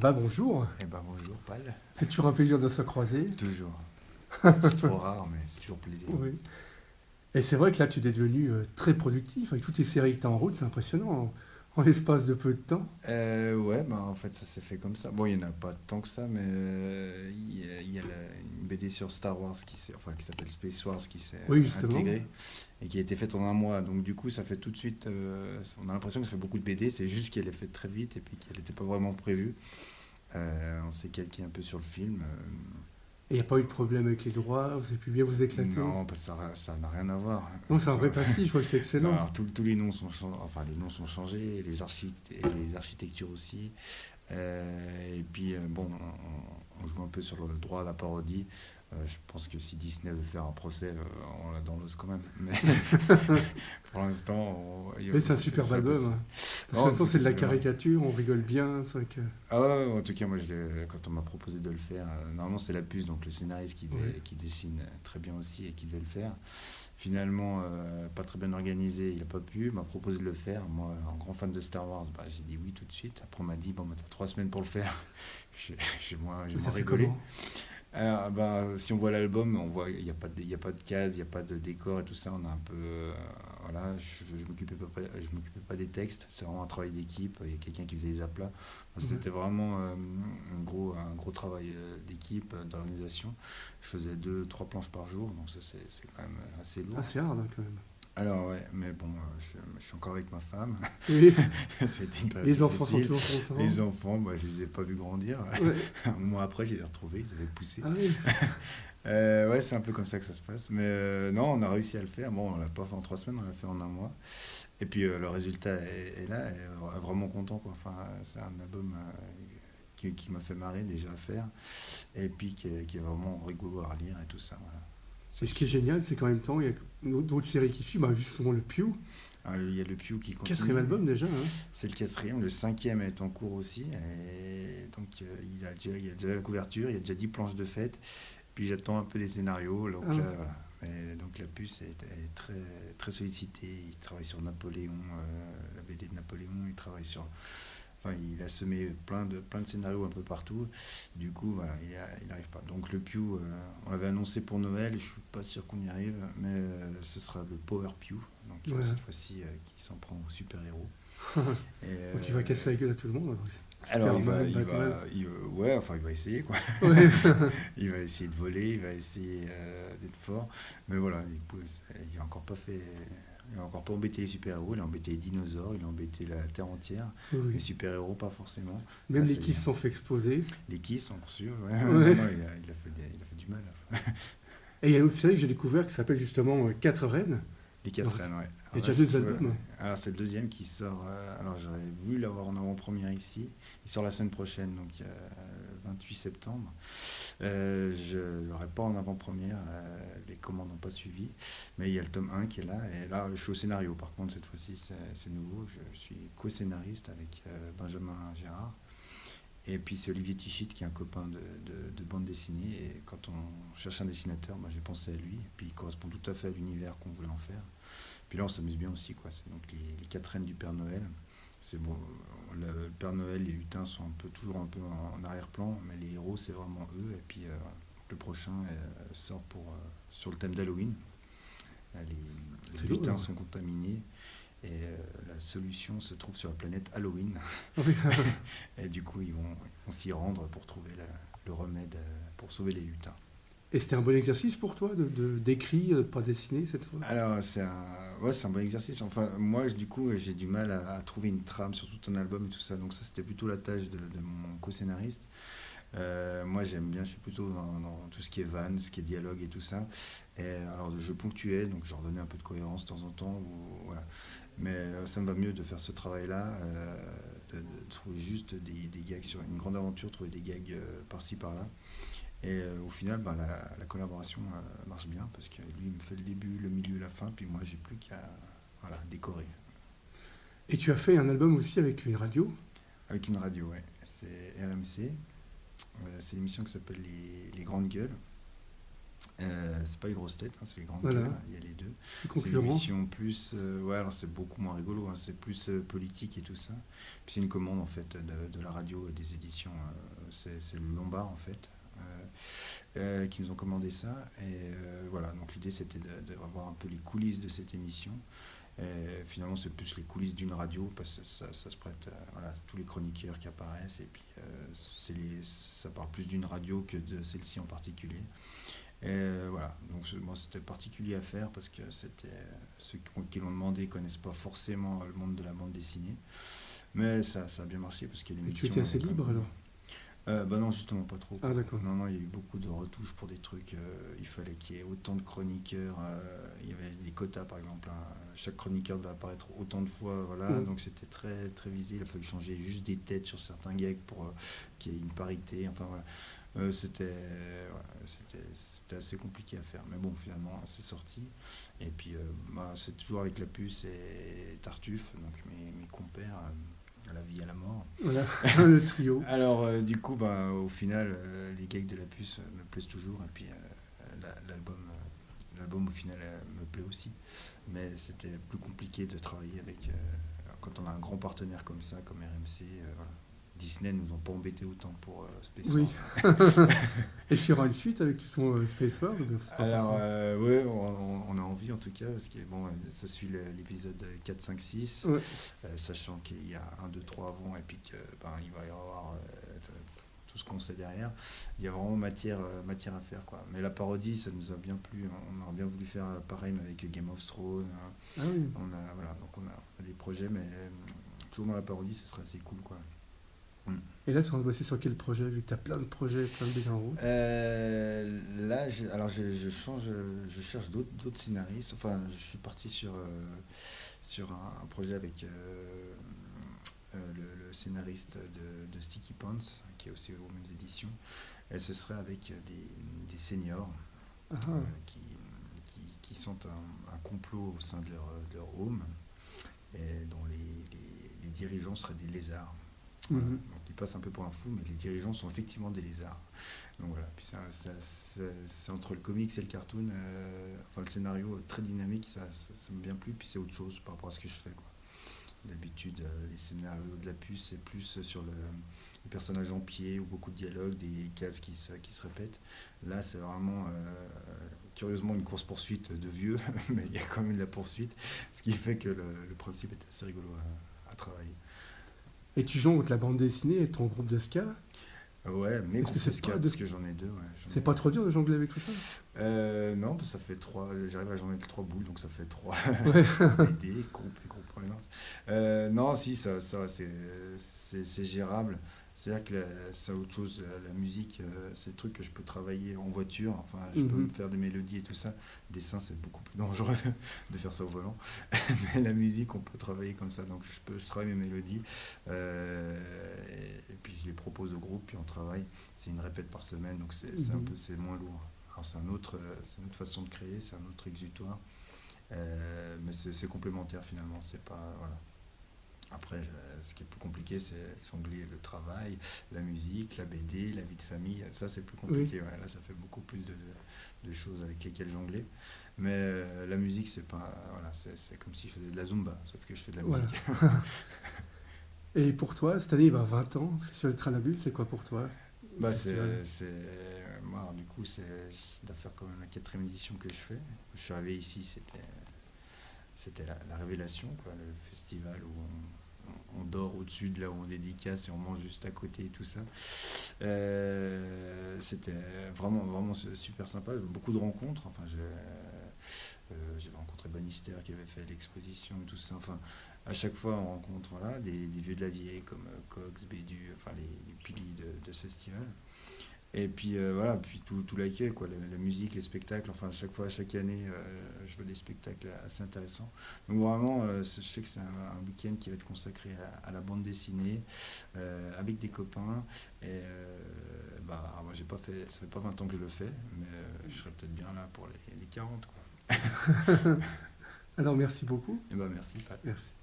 Bah bonjour, Eh ben bonjour Paul, c'est toujours un plaisir de se croiser. toujours. C'est trop rare mais c'est toujours plaisir. Oui. Et c'est vrai que là tu es devenu très productif avec toutes tes séries que tu as en route, c'est impressionnant en l'espace de peu de temps. Ouais, bah en fait ça s'est fait comme ça. Bon, il n'y en a pas tant que ça, mais il y a une BD sur Star Wars qui s'appelle Space Wars qui s'est Oui, justement. intégrée et qui a été faite en un mois. Donc du coup ça fait tout de suite, on a l'impression que ça fait beaucoup de BD, c'est juste qu'elle est faite très vite et puis qu'elle n'était pas vraiment prévue. On s'est calqué un peu sur le film. Et il n'y a pas eu de problème avec les droits, vous avez pu bien vous éclater. Non, parce que ça n'a rien à voir. Non, c'est un vrai passif, je crois que c'est Non, excellent. alors, tous les noms enfin les noms sont changés, et les architectures aussi. Et puis bon, on joue un peu sur le droit à la parodie. Je pense que si Disney veut faire un procès, on l'a dans l'os quand même. Mais pour l'instant, Mais c'est un on fait superbe ça album, passer. hein. Parce qu'en Non, même temps c'est de la c'est vraiment. caricature, on rigole bien, c'est vrai que... Ah ouais, ouais, en tout cas, moi, quand on m'a proposé de le faire, normalement c'est la puce, donc le scénariste Ouais. qui dessine très bien aussi et qui devait le faire. Finalement, pas très bien organisé, il n'a pas pu, il m'a proposé de le faire. Moi, en grand fan de Star Wars, bah, j'ai dit oui tout de suite. Après, on m'a dit, bon, bah, t'as 3 semaines pour le faire. J'ai Ça moins fait rigolé. comment? Alors, bah, si on voit l'album, on voit il y a pas de case, il n'y a pas de décor et tout ça. On a un peu, voilà, je m'occupais pas des textes. C'est vraiment un travail d'équipe. Il y a quelqu'un qui faisait les aplats. Enfin, Ouais. c'était vraiment un gros travail d'équipe, d'organisation. Je faisais deux, trois planches par jour, donc ça c'est quand même assez Ah, lourd. c'est hard hein, quand même. Alors ouais, mais bon, je suis encore avec ma femme. Oui. C'était une période Les enfants sont difficile. toujours contents. Les enfants, moi, je les ai pas vus grandir. Ouais. Un mois après, je les ai retrouvés, ils avaient poussé. Ah oui. Ouais, c'est un peu comme ça que ça se passe. Mais non, on a réussi à le faire. Bon, on l'a pas fait en 3 semaines, on l'a fait en un mois. Et puis le résultat est là, et vraiment content, quoi. Enfin, c'est un album qui m'a fait marrer déjà à faire, et puis qui est vraiment rigolo à relire et tout ça. Voilà. Et ce qui est génial, c'est qu'en même temps, il y a d'autres séries qui suivent, bah, justement le Pew, Ah, il y a le Pew qui quatrième continue. album déjà, hein. C'est le quatrième, le cinquième est en cours aussi. Et donc il y a déjà la couverture, il y a déjà 10 planches de fête. Puis j'attends un peu des scénarios. Donc Ah, là, voilà. Mais donc la puce est très, très sollicitée. Il travaille sur Napoléon, la BD de Napoléon. Il travaille sur. Enfin, il a semé plein de scénarios un peu partout. Du coup, voilà, il n'arrive pas. Donc le Pew, on l'avait annoncé pour Noël. Je suis pas sûr qu'on y arrive, mais ce sera le Power Pew. Donc ouais. cette fois-ci, qui s'en prend aux super-héros. Et, Donc il va casser la gueule à tout le monde, alors. alors Superman, Batman. ouais, enfin il va essayer quoi. Ouais. Il va essayer de voler, il va essayer d'être fort, mais voilà, il a encore pas fait, il a encore pas embêté les super-héros, il a embêté les dinosaures, il a embêté la Terre entière, Oui, les oui. super-héros pas forcément. Même Là, les ça y qui est. se sont fait exploser. Les Kiss sont reçus, ouais. Ouais. Non, non, il a fait du mal. Et il y a une autre série que j'ai découvert qui s'appelle justement Quatre Reines. Les quatre reines, ouais. Il y a Alors là, déjà deux albums. alors c'est le deuxième qui sort. Alors j'aurais voulu l'avoir en avant-première ici. Il sort la semaine prochaine, donc 28 septembre. Je l'aurais pas en avant-première. Les commandes n'ont pas suivi. Mais il y a le tome 1 qui est là. Et là, je suis au scénario. Par contre, cette fois-ci, c'est nouveau. Je suis co-scénariste avec Benjamin Gérard. Et puis c'est Olivier Tichit qui est un copain de bande dessinée. Et quand on cherche un dessinateur, j'ai pensé à lui. Et puis il correspond tout à fait à l'univers qu'on voulait en faire. Puis là, on s'amuse bien aussi, quoi. C'est donc les quatre reines du Père Noël. C'est bon, le Père Noël, les lutins sont toujours un peu en arrière-plan, mais les héros, c'est vraiment eux. Et puis le prochain sort sur le thème d'Halloween. Les C'est lourd, lutins ouais. sont contaminés. Et la solution se trouve sur la planète Halloween. Oui. Et du coup, ils vont s'y rendre pour trouver le remède pour sauver les lutins. Et c'était un bon exercice pour toi d'écrit, de pas dessiner cette fois? Alors, ouais, c'est un bon exercice. Enfin, moi, du coup, j'ai du mal à trouver une trame sur tout un album et tout ça. Donc ça, c'était plutôt la tâche de mon co-scénariste. Moi, j'aime bien, je suis plutôt dans tout ce qui est vanne, ce qui est dialogue et tout ça. Et alors, je ponctuais, donc je redonnais un peu de cohérence de temps en temps. Voilà. Mais ça me va mieux de faire ce travail-là, de trouver juste des gags sur une grande aventure, trouver des gags par-ci, par-là. Et au final, la collaboration marche bien parce que lui, il me fait le début, le milieu, la fin, puis moi, j'ai plus qu'à voilà, décorer. Et tu as fait un album aussi avec une radio. Avec une radio, ouais. C'est RMC. C'est l'émission qui s'appelle les Grandes Gueules. C'est pas les grosses têtes, hein, c'est les grandes Voilà, gueules, hein, il y a les deux. les C'est une concurrents. émission plus... ouais, alors c'est beaucoup moins rigolo, hein, c'est plus politique et tout ça. Puis c'est une commande en fait de la radio et des éditions. C'est le Lombard en fait. Qui nous ont commandé ça. Et voilà, donc l'idée c'était de revoir un peu les coulisses de cette émission. Et finalement, c'est plus les coulisses d'une radio parce que ça se prête à voilà, tous les chroniqueurs qui apparaissent. Et puis, ça parle plus d'une radio que de celle-ci en particulier. Et voilà, donc moi c'était particulier à faire parce que ceux qui l'ont demandé ne connaissent pas forcément le monde de la bande dessinée. Mais ça a bien marché parce que Et l'émission. tu étais assez libre alors? Bah non, justement pas trop. Ah d'accord. Non, il y a eu beaucoup de retouches pour des trucs. Il fallait qu'il y ait autant de chroniqueurs. Il y avait des quotas par exemple, hein. Chaque chroniqueur devait apparaître autant de fois. Voilà, donc c'était très, très visé. Il a fallu changer juste des têtes sur certains gags pour qu'il y ait une parité. Enfin voilà. C'était assez compliqué à faire. Mais bon, finalement, c'est sorti. Et puis, c'est toujours avec la puce et Tartuffe, donc mes compères. À la vie, à la mort. Voilà, le trio. Alors, du coup, au final, les gags de la puce me plaisent toujours. Et puis, l'album, au final, me plaît aussi. Mais c'était plus compliqué de travailler avec... quand on a un grand partenaire comme ça, comme RMC, voilà. Disney ne nous ont pas embêté autant pour Space Oui. Force. Est-ce qu'il y aura une suite avec ton Space World? Alors, ouais, on a envie en tout cas, parce que bon, ça suit l'épisode 4, 5, 6, Ouais. sachant qu'il y a 1, 2, 3 avant, et puis qu'il va y avoir tout ce qu'on sait derrière. Il y a vraiment matière à faire, quoi. Mais la parodie, ça nous a bien plu. On aurait bien voulu faire pareil mais avec Game of Thrones. Ah oui. Donc on a des projets, mais toujours dans la parodie, ce serait assez cool, quoi. Et là, tu es en train de bosser sur quel projet, vu que tu as plein de projets, plein de BD en route? Là, je cherche d'autres scénaristes. Enfin, je suis parti sur un projet avec le scénariste de Sticky Pants, qui est aussi aux mêmes éditions. Et ce serait avec des seniors qui sentent un complot au sein de leur home, et dont les dirigeants seraient des lézards. Voilà. Donc ils passent un peu pour un fou, mais les dirigeants sont effectivement des lézards. Donc voilà, puis c'est entre le comics et le cartoon, enfin le scénario très dynamique, ça m'a bien plu, puis c'est autre chose par rapport à ce que je fais, quoi. D'habitude, les scénarios de la puce, c'est plus sur le personnage en pied, ou beaucoup de dialogues, des cases qui se répètent. Là, c'est vraiment, curieusement, une course-poursuite de vieux, mais il y a quand même de la poursuite, ce qui fait que le principe est assez rigolo à travailler. Et tu jongles avec la bande dessinée et ton groupe de ska? Ouais, mais Est-ce que c'est ska, pas parce que j'en ai deux. Ouais, c'est pas trop dur de jongler avec tout ça? Non, parce que ça fait 3. J'arrive à jongler avec 3 boules, donc ça fait 3 Ouais. BD, groupe non, si, ça c'est gérable. C'est-à-dire que c'est autre chose. La musique, c'est le truc que je peux travailler en voiture. Enfin, je peux me faire des mélodies et tout ça. Le dessin, c'est beaucoup plus dangereux de faire ça au volant. Mais la musique, on peut travailler comme ça. Donc, je travaille mes mélodies. Et puis, je les propose au groupe, puis on travaille. C'est une répète par semaine, donc c'est moins lourd. Alors, c'est une autre façon de créer, c'est un autre exutoire. Mais c'est complémentaire finalement. C'est pas. Voilà. Après, ce qui est plus compliqué, c'est jongler le travail, la musique, la BD, la vie de famille. Ça, c'est plus compliqué. Ouais. Là, ça fait beaucoup plus de choses avec lesquelles jongler. Mais la musique, c'est pas. Voilà, c'est comme si je faisais de la Zumba, sauf que je fais de la musique. Et pour toi, cette année, il va 20 ans, Festival de Tranabule, c'est quoi pour toi? Moi, alors, du coup, ça doit faire quand même la 4e édition que je fais. Je suis arrivé ici, c'était la révélation, quoi, le festival où on dort au-dessus de là où on dédicace et on mange juste à côté et tout ça. C'était vraiment super sympa, beaucoup de rencontres. Enfin, j'avais rencontré Bannister qui avait fait l'exposition et tout ça. Enfin, à chaque fois on rencontre des vieux de la vieille comme Cox, Bédu, enfin les piliers de ce festival. Et puis voilà, puis tout l'accueil, quoi, la musique, les spectacles, enfin chaque année, je vois des spectacles assez intéressants. Donc vraiment, je sais que c'est un week-end qui va être consacré à la bande dessinée, avec des copains. Et moi ça fait pas 20 ans que je le fais, mais je serai peut-être bien là pour les 40, quoi. Alors merci beaucoup. Et merci, Pat. Merci.